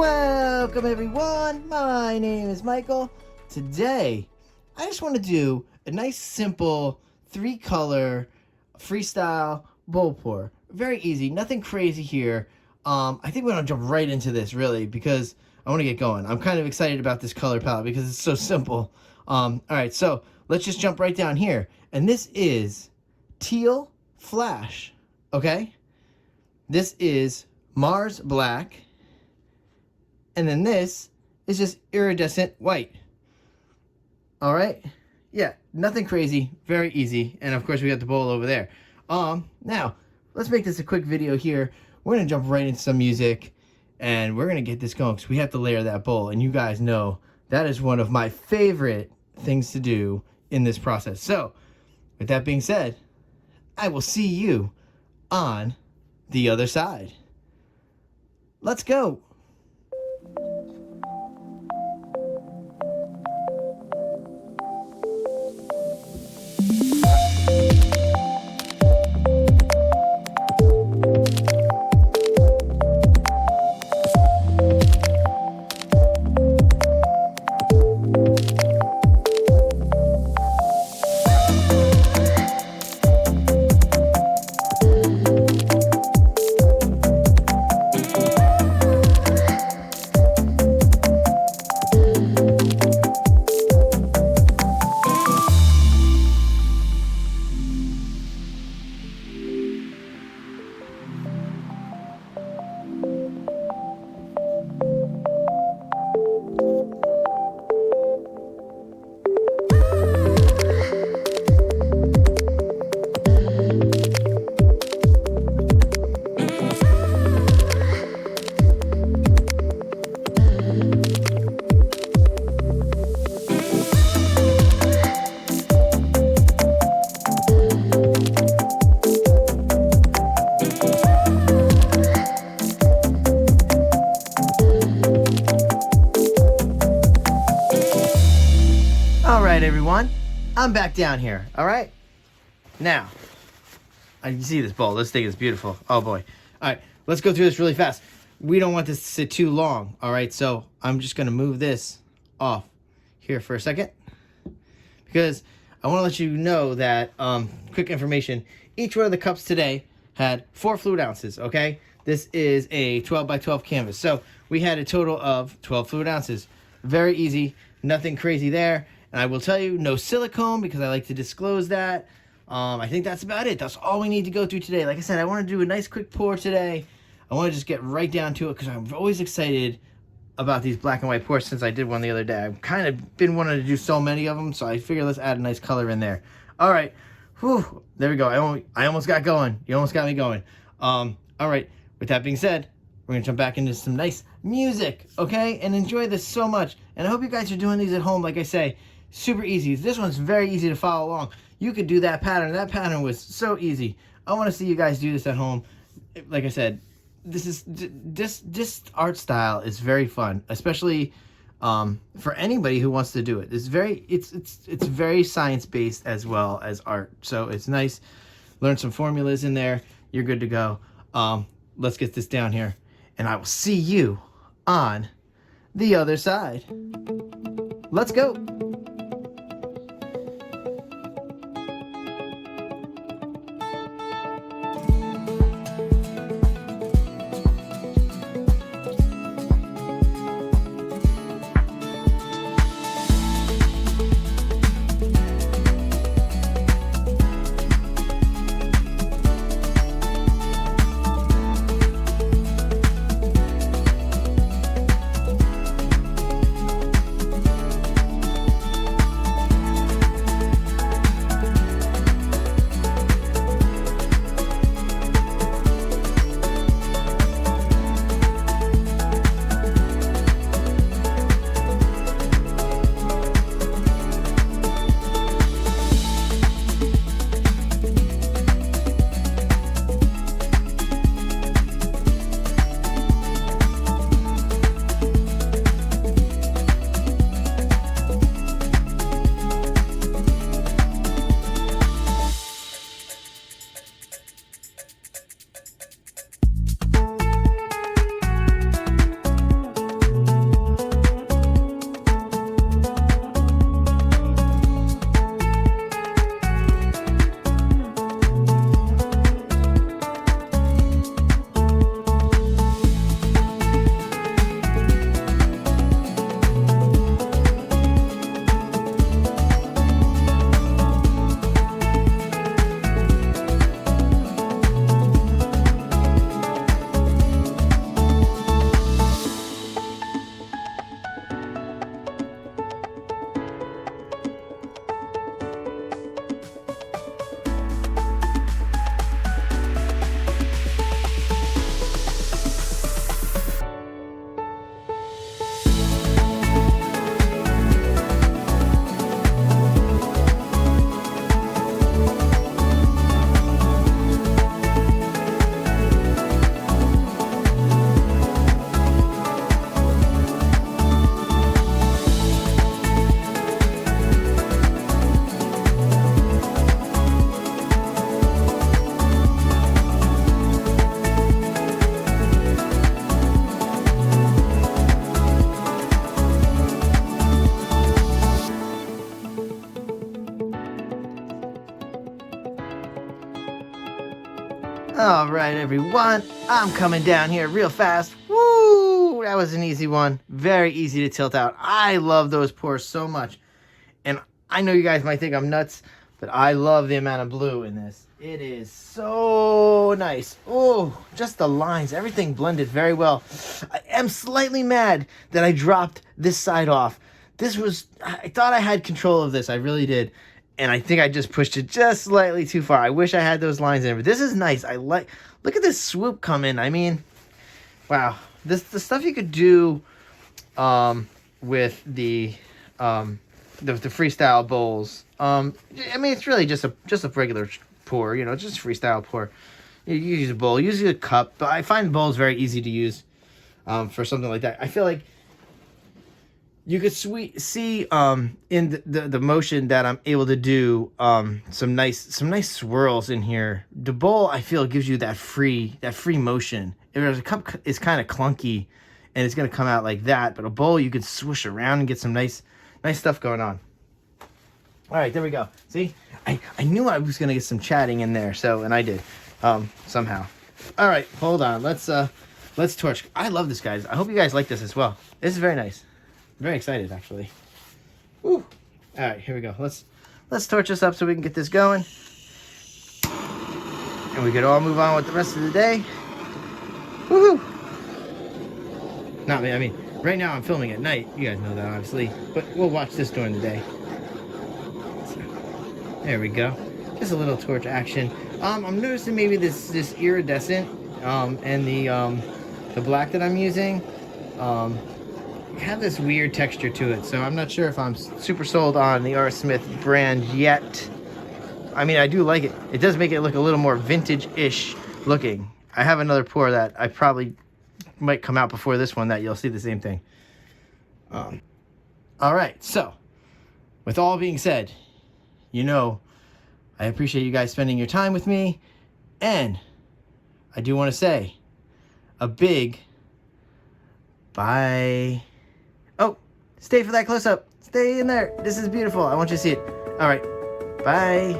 Welcome everyone, my name is Michael. Today, I just want to do a nice simple 3-color freestyle bowl pour. Very easy, nothing crazy here. I think we're going to jump right into this really because I want to get going. I'm kind of excited about this color palette because it's so simple. Alright, so let's just jump right down here. And this is Teal Flash, okay? This is Mars Black. And then this is just iridescent white. All right? Yeah, nothing crazy, very easy. And of course we got the bowl over there. Now, let's make this a quick video here. We're going to jump right into some music and we're going to get this going because we have to layer that bowl. And you guys know that is one of my favorite things to do in this process. So, with that being said, I will see you on the other side. Let's go. Alright everyone, I'm back down here, alright? Now, you see this bowl, this thing is beautiful, oh boy. Alright, let's go through this really fast. We don't want this to sit too long, alright? So, I'm just going to move this off here for a second. Because I want to let you know that, quick information, each one of the cups today had 4 fluid ounces, okay? This is a 12 by 12 canvas, so we had a total of 12 fluid ounces. Very easy, nothing crazy there. And I will tell you, no silicone because I like to disclose that. I think that's about it. That's all we need to go through today. Like I said, I want to do a nice quick pour today. I want to just get right down to it because I'm always excited about these black and white pours since I did one the other day. I've kind of been wanting to do so many of them, so I figured let's add a nice color in there. All right. Whew. There we go. I almost got going. You almost got me going. All right. With that being said, we're going to jump back into some nice music, okay? And enjoy this so much. And I hope you guys are doing these at home, like I say. Super easy. This one's very easy to follow along. You could do that pattern. That pattern was so easy. I want to see you guys do this at home. Like I said, this art style is very fun, especially for anybody who wants to do it. It's very science based as well as art. So it's nice. Learn some formulas in there. You're good to go. Let's get this down here, and I will see you on the other side. Let's go. All right, everyone, I'm coming down here real fast. Woo! That was an easy one. Very easy to tilt out. I love those pours so much. And I know you guys might think I'm nuts, but I love the amount of blue in this. It is so nice. Oh, just the lines, everything blended very well. I am slightly mad that I dropped this side off. I thought I had control of this. I really did. And I think I just pushed it just slightly too far. I wish I had those lines in it, but this is nice. Look at this swoop come in. I mean, wow. The stuff you could do with the freestyle bowls. I mean, it's really just a regular pour, you know, just freestyle pour. You use a bowl, use a cup, but I find bowls very easy to use for something like that. I feel like you could see in the motion that I'm able to do some nice swirls in here. The bowl, I feel, gives you that free motion. If a cup is kind of clunky and it's gonna come out like that, but a bowl you could swoosh around and get some nice stuff going on. All right, there we go. See, I knew I was gonna get some chatting in there, and I did somehow. All right, hold on. Let's torch. I love this, guys. I hope you guys like this as well. This is very nice. I'm very excited, actually. Woo. All right, here we go. Let's torch this up so we can get this going, and we could all move on with the rest of the day. Woohoo! Not me. I mean, right now I'm filming at night. You guys know that, obviously, but we'll watch this during the day. So, there we go. Just a little torch action. I'm noticing maybe this iridescent and the black that I'm using have this weird texture to it, so I'm not sure if I'm super sold on the Artsmith brand yet. I mean, I do like it. It does make it look a little more vintage-ish looking. I have another pour that I probably might come out before this one that you'll see the same thing. All right, so with all being said, you know, I appreciate you guys spending your time with me, and I do want to say a big bye. Oh, stay for that close-up. Stay in there. This is beautiful. I want you to see it. All right, bye.